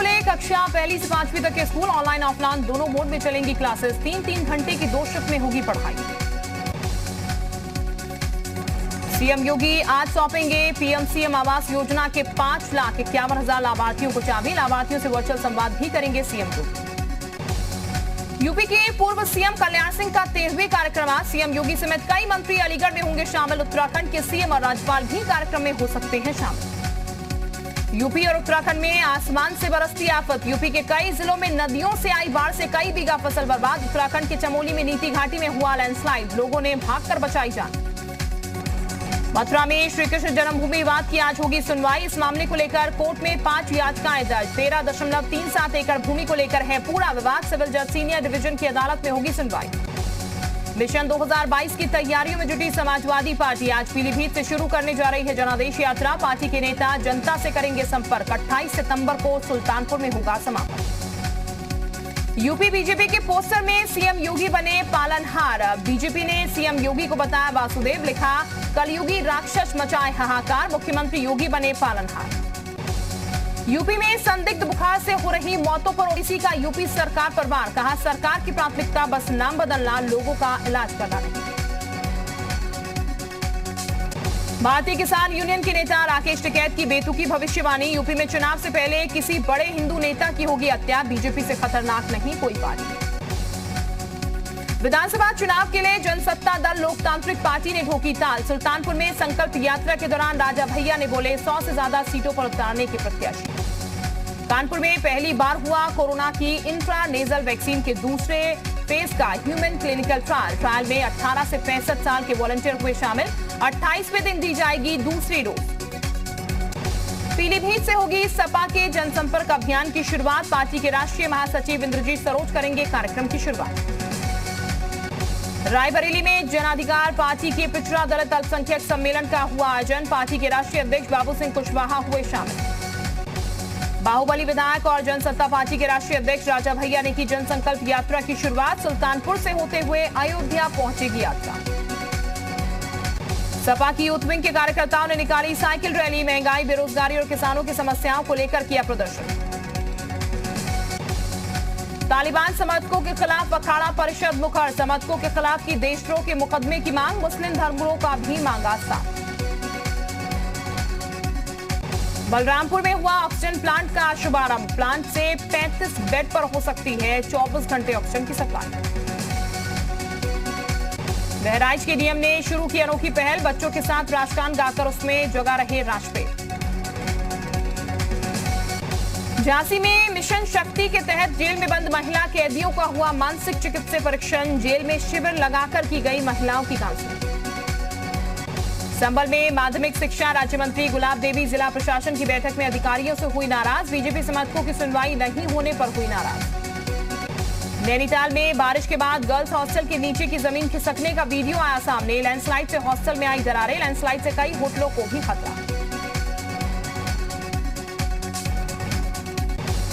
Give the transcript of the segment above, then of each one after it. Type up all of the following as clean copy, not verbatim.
खुले कक्षा पहली से 5वीं तक के स्कूल। ऑनलाइन ऑफलाइन दोनों मोड में चलेंगी क्लासेस। 3-3 घंटे की 2 शिफ्ट में होगी पढ़ाई। सीएम योगी आज सौंपेंगे पीएम सीएम आवास योजना के 5,51,000 लाभार्थियों को चाबी। लाभार्थियों से वर्चुअल संवाद भी करेंगे सीएम योगी। यूपी के पूर्व सीएम कल्याण सिंह का 13वें कार्यक्रम। सीएम योगी समेत कई मंत्री अलीगढ़ में होंगे शामिल। उत्तराखंड के सीएम और राज्यपाल भी कार्यक्रम में हो सकते हैं शामिल। यूपी और उत्तराखंड में आसमान से बरसती आफत। यूपी के कई जिलों में नदियों से आई बाढ़ से कई बीघा फसल बर्बाद। उत्तराखंड के चमोली में नीति घाटी में हुआ लैंडस्लाइड। लोगों ने भागकर बचाई जान। मथुरा में श्री कृष्ण जन्मभूमि विवाद की आज होगी सुनवाई। इस मामले को लेकर कोर्ट में 5 याचिकाएं दर्ज। 13.37 एकड़ भूमि को लेकर है पूरा विवाद। सिविल जज सीनियर डिवीजन की अदालत में होगी सुनवाई। मिशन 2022 की तैयारियों में जुटी समाजवादी पार्टी। आज पीलीभीत से शुरू करने जा रही है जनादेश यात्रा। पार्टी के नेता जनता से करेंगे संपर्क। 28 सितंबर को सुल्तानपुर में होगा समापन। यूपी बीजेपी के पोस्टर में सीएम योगी बने पालनहार। बीजेपी ने सीएम योगी को बताया वासुदेव। लिखा कलयुगी राक्षस मचाए हाहाकार। मुख्यमंत्री योगी बने पालनहार। यूपी में संदिग्ध बुखार से हो रही मौतों पर ओडिसी का यूपी सरकार पर वार। कहा सरकार की प्राथमिकता बस नाम बदलना, लोगों का इलाज करना नहीं। भारतीय किसान यूनियन के नेता राकेश टिकैत की बेतुकी भविष्यवाणी। यूपी में चुनाव से पहले किसी बड़े हिंदू नेता की होगी हत्या। बीजेपी से खतरनाक नहीं कोई पार्टी। विधानसभा चुनाव के लिए जनसत्ता दल लोकतांत्रिक पार्टी ने ठोकी ताल। सुल्तानपुर में संकल्प यात्रा के दौरान राजा भैया ने बोले 100 से ज्यादा सीटों पर उतारने के प्रत्याशी। कानपुर में पहली बार हुआ कोरोना की इंट्रानेजल वैक्सीन के दूसरे फेज का ह्यूमन क्लिनिकल ट्रायल में 18 से 65 साल के वॉलंटियर हुए शामिल। 28वें दिन दी जाएगी दूसरी डोज। पीलीभीत से होगी सपा के जनसंपर्क अभियान की शुरुआत। पार्टी के राष्ट्रीय महासचिव इंद्रजीत सरोज करेंगे कार्यक्रम की शुरुआत। रायबरेली में जनाधिकार पार्टी के पिछड़ा दलित अल्पसंख्यक सम्मेलन का हुआ आयोजन। पार्टी के राष्ट्रीय अध्यक्ष बाबू सिंह कुशवाहा हुए शामिल। बाहुबली विधायक और जनसत्ता पार्टी के राष्ट्रीय अध्यक्ष राजा भैया ने की जनसंकल्प यात्रा की शुरुआत। सुल्तानपुर से होते हुए अयोध्या पहुंचेगी यात्रा। सपा की यूथ विंग के कार्यकर्ताओं ने निकाली साइकिल रैली। महंगाई, बेरोजगारी और किसानों की समस्याओं को लेकर किया प्रदर्शन। तालिबान समर्थकों के खिलाफ अखाड़ा परिषद मुखर। समर्थकों के खिलाफ की देशद्रोह के मुकदमे की मांग। मुस्लिम धर्मगुरुओं का भी मांगा साथ। बलरामपुर में हुआ ऑक्सीजन प्लांट का शुभारंभ। प्लांट से 35 बेड पर हो सकती है 24 घंटे ऑक्सीजन की सप्लाई। बहराइच के डीएम ने शुरू की अनोखी पहल। बच्चों के साथ राष्ट्रगान गाकर उसमें जगा रहे राष्ट्रपति। झांसी में मिशन शक्ति के तहत जेल में बंद महिला कैदियों का हुआ मानसिक चिकित्सा परीक्षण। जेल में शिविर लगाकर की गई महिलाओं की काउंसलिंग। संभल में माध्यमिक शिक्षा राज्य मंत्री गुलाब देवी जिला प्रशासन की बैठक में अधिकारियों से हुई नाराज। बीजेपी समर्थकों की सुनवाई नहीं होने पर हुई नाराज। नैनीताल में बारिश के बाद गर्ल्स हॉस्टल के नीचे की जमीन खिसकने का वीडियो आया सामने। लैंडस्लाइड से हॉस्टल में आई दरारें। लैंडस्लाइड से कई होटलों को भी खतरा।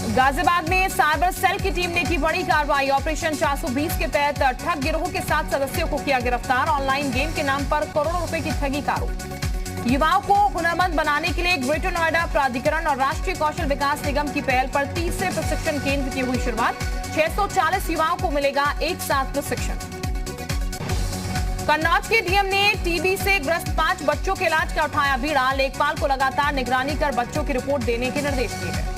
गाजियाबाद में साइबर सेल की टीम ने की बड़ी कार्रवाई। ऑपरेशन 420 के तहत ठग गिरोह के 7 सदस्यों को किया गिरफ्तार। ऑनलाइन गेम के नाम पर करोड़ों रुपए की ठगी का आरोप। युवाओं को हुनरमंद बनाने के लिए ग्रेटर नोएडा प्राधिकरण और राष्ट्रीय कौशल विकास निगम की पहल पर 30 प्रशिक्षण केंद्र की हुई शुरुआत। 640 युवाओं को मिलेगा एक साथ प्रशिक्षण। कन्नौज के डीएम ने टीबी से ग्रस्त 5 बच्चों के इलाज का उठाया बीड़ा। लेखपाल को लगातार निगरानी कर बच्चों की रिपोर्ट देने के निर्देश दिए गए।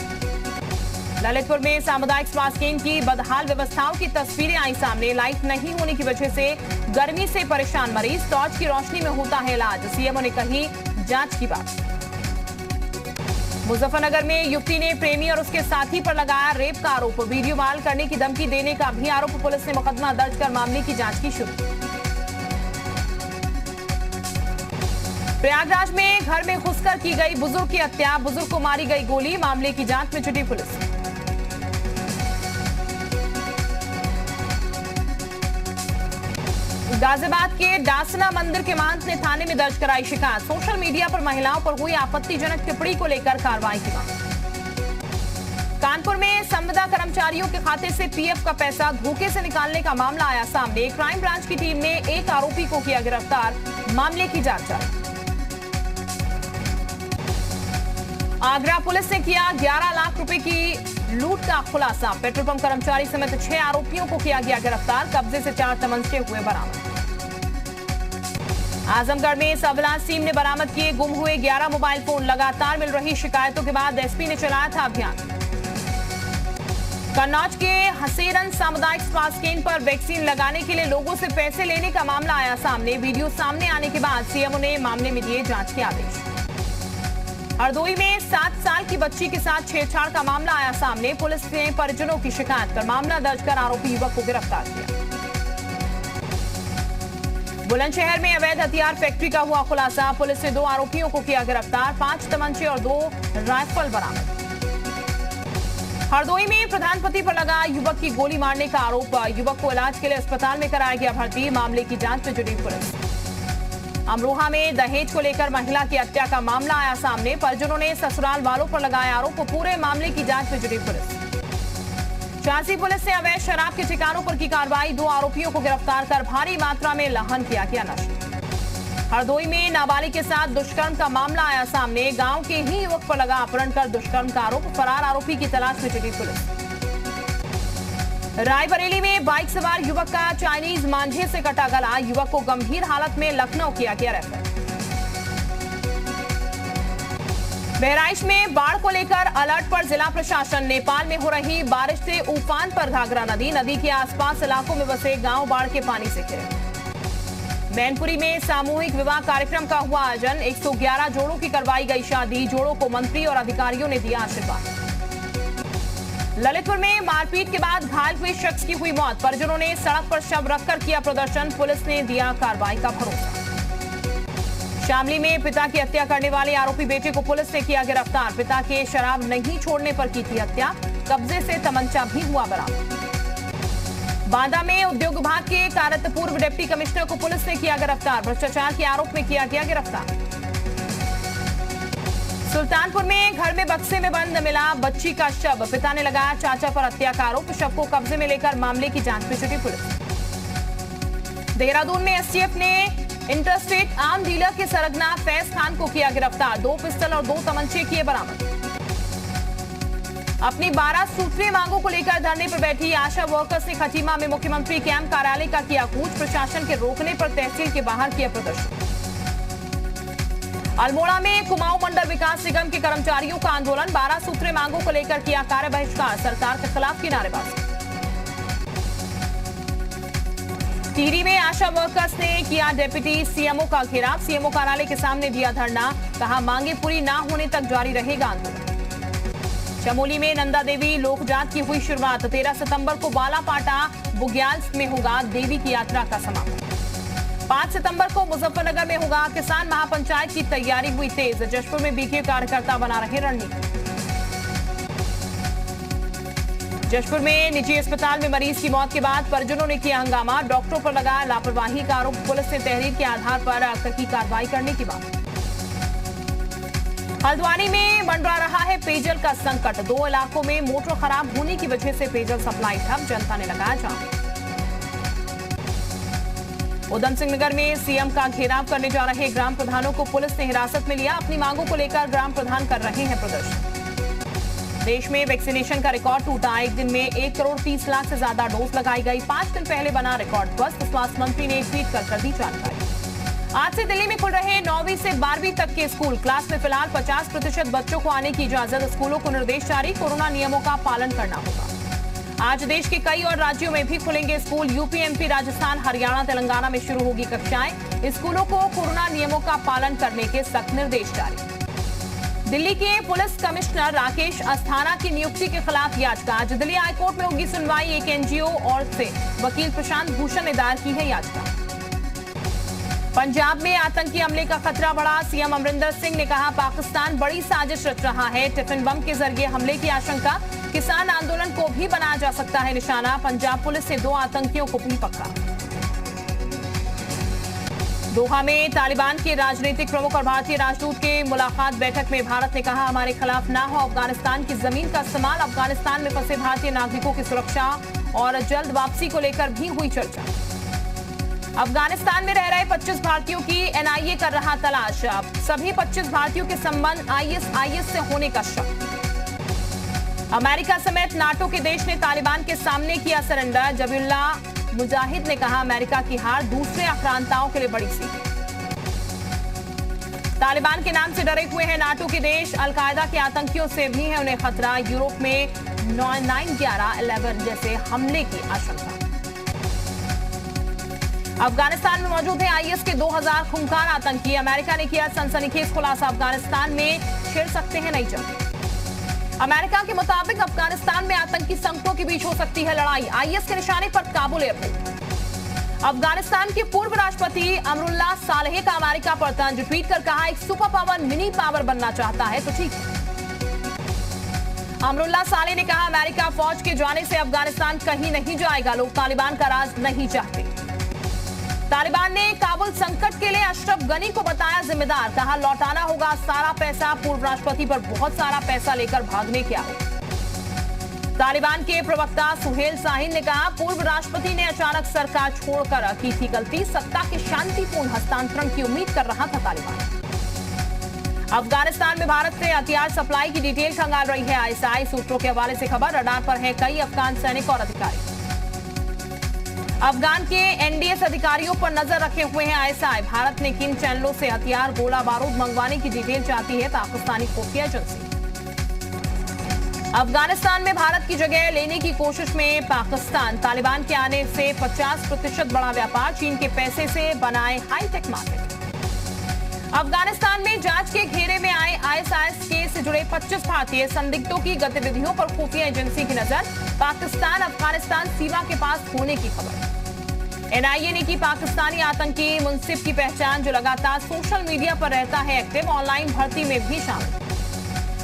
ललितपुर में सामुदायिक स्वास्थ्य केंद्र की बदहाल व्यवस्थाओं की तस्वीरें आई सामने। लाइट नहीं होने की वजह से गर्मी से परेशान मरीज। टॉर्च की रोशनी में होता है इलाज। सीएमओ ने कही जांच की बात। मुजफ्फरनगर में युवती ने प्रेमी और उसके साथी पर लगाया रेप का आरोप। वीडियो वायरल करने की धमकी देने का भी आरोप। पुलिस ने मुकदमा दर्ज कर मामले की जांच की शुरू। प्रयागराज में घर में घुसकर की गई बुजुर्ग की हत्या। बुजुर्ग को मारी गई गोली। मामले की जांच में जुटी पुलिस। गाजियाबाद के डासना मंदिर के महंत ने थाने में दर्ज कराई शिकायत। सोशल मीडिया पर महिलाओं पर हुई आपत्तिजनक टिप्पणी को लेकर कार्रवाई की मांग। कानपुर में संविदा कर्मचारियों के खाते से पीएफ का पैसा धोखे से निकालने का मामला आया सामने। क्राइम ब्रांच की टीम ने एक आरोपी को किया गिरफ्तार। मामले की जांच जारी। आगरा पुलिस ने किया 11 लाख रुपए की लूट का खुलासा। पेट्रोल पंप कर्मचारी समेत 6 आरोपियों को किया गया गिरफ्तार। कब्जे से 4 तमंचे हुए बरामद। आजमगढ़ में सर्विलांस टीम ने बरामद किए गुम हुए 11 मोबाइल फोन। लगातार मिल रही शिकायतों के बाद एसपी ने चलाया था अभियान। कन्नौज के हसेरन सामुदायिक स्वास्थ्य केंद्र पर वैक्सीन लगाने के लिए लोगों से पैसे लेने का मामला आया सामने। वीडियो सामने आने के बाद सीएमओ ने मामले में दिए जांच के आदेश। हरदोई में 7 साल की बच्ची के साथ छेड़छाड़ का मामला आया सामने। पुलिस ने परिजनों की शिकायत कर मामला दर्ज कर आरोपी युवक को गिरफ्तार किया। बुलंदशहर में अवैध हथियार फैक्ट्री का हुआ खुलासा। पुलिस ने 2 आरोपियों को किया गिरफ्तार। 5 तमंचे और 2 राइफल बरामद। हरदोई में प्रधानपति पर लगा युवक की गोली मारने का आरोप। युवक को इलाज के लिए अस्पताल में कराया गया भर्ती। मामले की जांच में जुटी पुलिस। अमरोहा में दहेज को लेकर महिला की हत्या का मामला आया सामने। परिजनों ने ससुराल वालों पर लगाया आरोप। पूरे मामले की जांच में जुटी पुलिस। झांसी पुलिस ने अवैध शराब के ठिकानों पर की कार्रवाई। 2 आरोपियों को गिरफ्तार कर भारी मात्रा में लाहन किया गया नशा। हरदोई में नाबालिग के साथ दुष्कर्म का मामला आया सामने। गांव के ही युवक पर लगा अपहरण कर दुष्कर्म का आरोप। फरार आरोपी की तलाश में जुटी पुलिस। रायबरेली में बाइक सवार युवक का चाइनीज मांझे से कटा गला। युवक को गंभीर हालत में लखनऊ किया गया रेफर। बहराइच में बाढ़ को लेकर अलर्ट पर जिला प्रशासन। नेपाल में हो रही बारिश से उफान पर घाघरा नदी। नदी के आसपास इलाकों में बसे गांव बाढ़ के पानी से घिरे। मैनपुरी में सामूहिक विवाह कार्यक्रम का हुआ आयोजन। 111 जोड़ों की करवाई गई शादी। जोड़ों को मंत्री और अधिकारियों ने दिया आशीर्वाद। ललितपुर में मारपीट के बाद घायल हुए शख्स की हुई मौत। परिजनों ने सड़क पर शव रखकर किया प्रदर्शन। पुलिस ने दिया कार्रवाई का भरोसा। शामली में पिता की हत्या करने वाले आरोपी बेटे को पुलिस ने किया गिरफ्तार। पिता के शराब नहीं छोड़ने पर की थी हत्या। कब्जे से तमंचा भी हुआ बरामद। बांदा में उद्योग विभाग के कार्यरत पूर्व डिप्टी कमिश्नर को पुलिस ने किया गिरफ्तार। भ्रष्टाचार के आरोप में किया गया गिरफ्तार। सुल्तानपुर में घर में बक्से में बंद मिला बच्ची का शव। पिता ने लगाया चाचा पर हत्या का आरोप। शव को कब्जे में लेकर मामले की जांच में जुटी पुलिस। देहरादून में एसटीएफ ने इंटरस्टेट आर्म डीलर के सरगना फैज खान को किया गिरफ्तार। 2 पिस्टल और 2 तमंचे किए बरामद। अपनी 12 सूत्रीय मांगों को लेकर धरने पर बैठी आशा वर्कर्स ने खटीमा में मुख्यमंत्री कैंप कार्यालय का किया कूच। प्रशासन के रोकने पर तहसील के बाहर किया प्रदर्शन। अल्मोड़ा में कुमाऊं मंडल विकास निगम के कर्मचारियों का आंदोलन। 12 सूत्रीय मांगों को लेकर किया कार्य बहिष्कार। सरकार के खिलाफ की नारेबाजी। टिहरी में आशा वर्कर्स ने किया डिप्टी सीएमओ का घेराव। सीएमओ कार्यालय के सामने दिया धरना। कहा मांगे पूरी ना होने तक जारी रहेगा आंदोलन। चमोली में नंदा देवी लोकजात की हुई शुरुआत। 13 सितंबर को बालापाटा बुग्याल में होगा देवी की यात्रा का समापन। 5 सितंबर को मुजफ्फरनगर में होगा किसान महापंचायत की तैयारी हुई तेज। जशपुर में बीके कार्यकर्ता बना रहे रणनीति। जशपुर में निजी अस्पताल में मरीज की मौत के बाद परिजनों ने किया हंगामा। डॉक्टरों पर लगाया लापरवाही का आरोप। पुलिस ने तहरीर के आधार पर की कार्रवाई करने की बात। हल्द्वानी में मंडरा रहा है पेयजल का संकट। 2 इलाकों में मोटर खराब होने की वजह से पेयजल सप्लाई ठप। जनता ने लगाया जाम। उधम सिंह नगर में सीएम का घेराव करने जा रहे ग्राम प्रधानों को पुलिस ने हिरासत में लिया। अपनी मांगों को लेकर ग्राम प्रधान कर रहे हैं प्रदर्शन। देश में वैक्सीनेशन का रिकॉर्ड टूटा। एक दिन में 1 करोड़ 30 लाख से ज्यादा डोज लगाई गई। 5 दिन पहले बना रिकॉर्ड ध्वस्त। स्वास्थ्य मंत्री ने ट्वीट कर दी जानकारी। आज से दिल्ली में खुल रहे 9वीं से 12वीं तक के स्कूल। क्लास में फिलहाल 50% बच्चों को आने की इजाजत। स्कूलों को निर्देश जारी। कोरोना नियमों का पालन करना होगा। आज देश के कई और राज्यों में भी खुलेंगे school. UP, MP, Rajasthan, Haryana, Telangana में शुरू होगी कक्षाएं। स्कूलों को कोरोना नियमों का पालन करने के सख्त निर्देश जारी। दिल्ली के पुलिस कमिश्नर राकेश अस्थाना की नियुक्ति के खिलाफ याचिका। आज दिल्ली हाईकोर्ट में होगी सुनवाई। एक एनजीओ और से वकील प्रशांत भूषण ने दायर की है याचिका। पंजाब में आतंकी हमले का खतरा बढ़ा। सीएम अमरिंदर सिंह ने कहा पाकिस्तान बड़ी साजिश रच रहा है। टिफिन बम के जरिए हमले की आशंका। किसान आंदोलन को भी बनाया जा सकता है निशाना। पंजाब पुलिस ने 2 आतंकियों को भी पकड़ा। दोहा में तालिबान के राजनीतिक प्रमुख और भारतीय राजदूत के मुलाकात बैठक में भारत ने कहा हमारे खिलाफ ना हो अफगानिस्तान की जमीन का इस्तेमाल। अफगानिस्तान में फंसे भारतीय नागरिकों की सुरक्षा और जल्द वापसी को लेकर भी हुई चर्चा। अफगानिस्तान में रह रहे 25 भारतीयों की एनआईए कर रहा तलाश। सभी 25 भारतीयों के संबंध आईएसआईएस से होने का शक। अमेरिका समेत नाटो के देश ने तालिबान के सामने किया सरेंडर। जबीउल्लाह मुजाहिद ने कहा, अमेरिका की हार दूसरे आक्रांताओं के लिए बड़ी सीख। तालिबान के नाम से डरे हुए हैं नाटो के देश। अलकायदा के आतंकियों से भी है उन्हें खतरा। यूरोप में 9/11 जैसे हमले की आशंका। अफगानिस्तान में मौजूद है आईएस के 2000 खूंखार आतंकी। अमेरिका ने किया सनसनीखेज खुलासा, अफगानिस्तान में छिड़ सकते हैं नई जंग। अमेरिका के मुताबिक अफगानिस्तान में आतंकी संकटों के बीच हो सकती है लड़ाई। आईएस के निशाने पर काबुल एयरपोर्ट। अफगानिस्तान के पूर्व राष्ट्रपति अमरुल्लाह सालेह का अमेरिका पर तंज। ट्वीट कर कहा, एक सुपर पावर मिनी पावर बनना चाहता है तो ठीक है। अमरुल्लाह सालेह ने कहा, अमेरिका फौज के जाने से अफगानिस्तान कहीं नहीं जाएगा। लोग तालिबान का राज नहीं चाहते। तालिबान ने काबुल संकट के लिए अशरफ गनी को बताया जिम्मेदार। कहा, लौटाना होगा सारा पैसा। पूर्व राष्ट्रपति पर बहुत सारा पैसा लेकर भागने के आरोप। तालिबान के प्रवक्ता सुहेल शाहीन ने कहा, पूर्व राष्ट्रपति ने अचानक सरकार छोड़कर की थी गलती। सत्ता के शांतिपूर्ण हस्तांतरण की उम्मीद कर रहा था तालिबान। अफगानिस्तान में भारत से हथियार सप्लाई की डिटेल खंगाल रही है आईएसआई। सूत्रों के हवाले से खबर, रडार पर है कई अफगान सैनिक और अधिकारी। अफगान के एनडीएस अधिकारियों पर नजर रखे हुए हैं आईएसआई। भारत ने किन चैनलों से हथियार गोला बारूद मंगवाने की डिटेल चाहती है पाकिस्तानी खुफिया एजेंसी। अफगानिस्तान में भारत की जगह लेने की कोशिश में पाकिस्तान। तालिबान के आने से 50% बड़ा व्यापार। चीन के पैसे से बनाए हाईटेक मार्केट। अफगानिस्तान में जांच के घेरे में आए आईएसआईएस के से जुड़े 25 भारतीय संदिग्धों की गतिविधियों पर खुफिया एजेंसी की नजर। पाकिस्तान अफगानिस्तान सीमा के पास होने की खबर। एनआईए ने की पाकिस्तानी आतंकी मुंसिफ की पहचान, जो लगातार सोशल मीडिया पर रहता है एक्टिव। ऑनलाइन भर्ती में भी शामिल।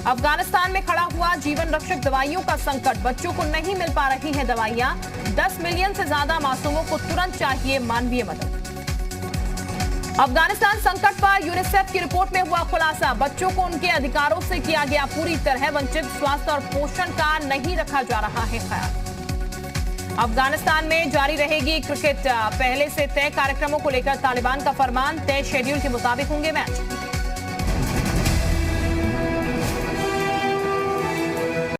अफगानिस्तान में खड़ा हुआ जीवन रक्षक दवाइयों का संकट। बच्चों को नहीं मिल पा रही हैं दवाइयां। 10 मिलियन से ज्यादा मासूमों को तुरंत चाहिए मानवीय मदद। अफगानिस्तान संकट पर यूनिसेफ की रिपोर्ट में हुआ खुलासा। बच्चों को उनके अधिकारों से किया गया पूरी तरह वंचित। स्वास्थ्य और पोषण का नहीं रखा जा रहा है ख्याल। अफगानिस्तान में जारी रहेगी क्रिकेट। पहले से तय कार्यक्रमों को लेकर तालिबान का फरमान। तय शेड्यूल के मुताबिक होंगे मैच।